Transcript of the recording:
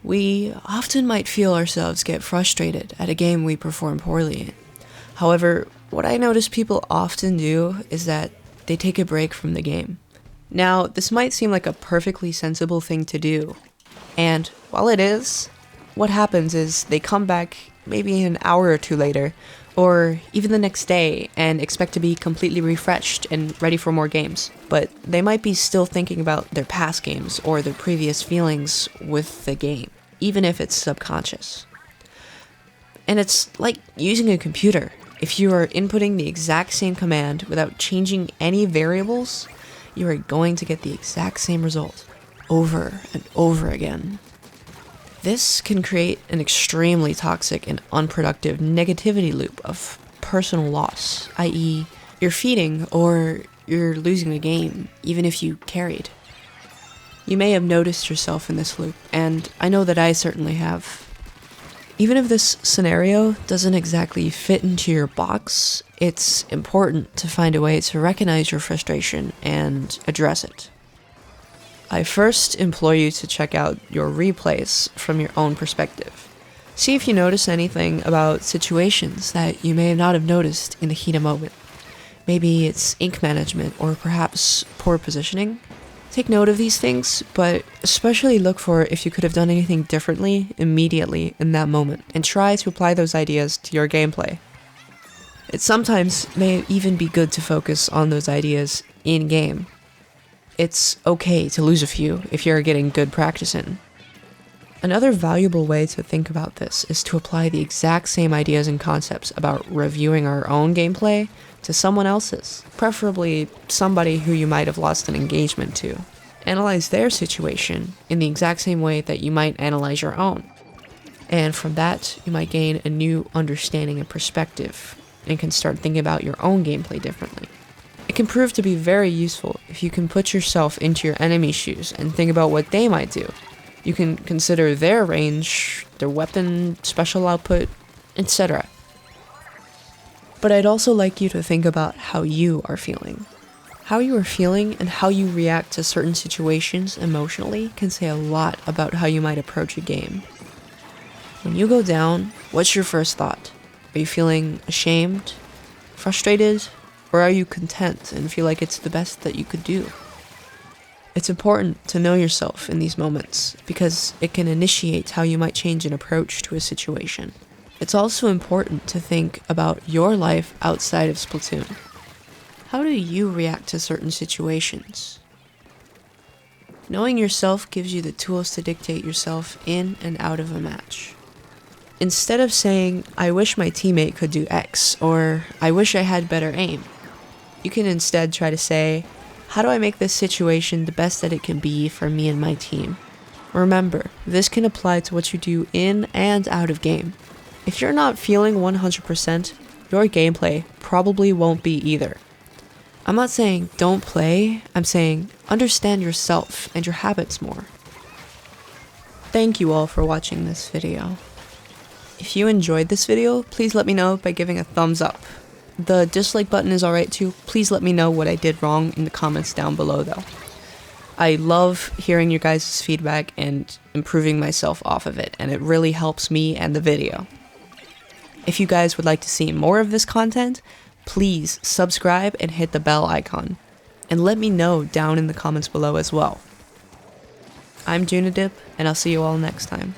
We often might feel ourselves get frustrated at a game we perform poorly in. However, what I notice people often do is that they take a break from the game. Now, this might seem like a perfectly sensible thing to do, and while it is, what happens is they come back maybe an hour or two later, or even the next day, and expect to be completely refreshed and ready for more games. But they might be still thinking about their past games or their previous feelings with the game, even if it's subconscious. And it's like using a computer. If you are inputting the exact same command without changing any variables, you are going to get the exact same result over and over again. This can create an extremely toxic and unproductive negativity loop of personal loss, i.e., you're feeding or you're losing the game, even if you carried. You may have noticed yourself in this loop, and I know that I certainly have. Even if this scenario doesn't exactly fit into your box, it's important to find a way to recognize your frustration and address it. I first implore you to check out your replays from your own perspective. See if you notice anything about situations that you may not have noticed in the heat of moment. Maybe it's ink management or perhaps poor positioning. Take note of these things, but especially look for if you could have done anything differently immediately in that moment, and try to apply those ideas to your gameplay. It sometimes may even be good to focus on those ideas in-game. It's okay to lose a few if you're getting good practice in. Another valuable way to think about this is to apply the exact same ideas and concepts about reviewing our own gameplay to someone else's, preferably somebody who you might have lost an engagement to. Analyze their situation in the exact same way that you might analyze your own. And from that, you might gain a new understanding and perspective, and can start thinking about your own gameplay differently. It can prove to be very useful if you can put yourself into your enemy's shoes and think about what they might do. You can consider their range, their weapon, special output, etc. But I'd also like you to think about how you are feeling. How you are feeling and how you react to certain situations emotionally can say a lot about how you might approach a game. When you go down, what's your first thought? Are you feeling ashamed, frustrated, or are you content and feel like it's the best that you could do? It's important to know yourself in these moments because it can initiate how you might change an approach to a situation. It's also important to think about your life outside of Splatoon. How do you react to certain situations? Knowing yourself gives you the tools to dictate yourself in and out of a match. Instead of saying, I wish my teammate could do X, or I wish I had better aim, you can instead try to say, how do I make this situation the best that it can be for me and my team? Remember, this can apply to what you do in and out of game. If you're not feeling 100%, your gameplay probably won't be either. I'm not saying don't play, I'm saying understand yourself and your habits more. Thank you all for watching this video. If you enjoyed this video, please let me know by giving a thumbs up. The dislike button is alright too. Please let me know what I did wrong in the comments down below though. I love hearing your guys' feedback and improving myself off of it, and it really helps me and the video. If you guys would like to see more of this content, please subscribe and hit the bell icon. And let me know down in the comments below as well. I'm Junadip, and I'll see you all next time.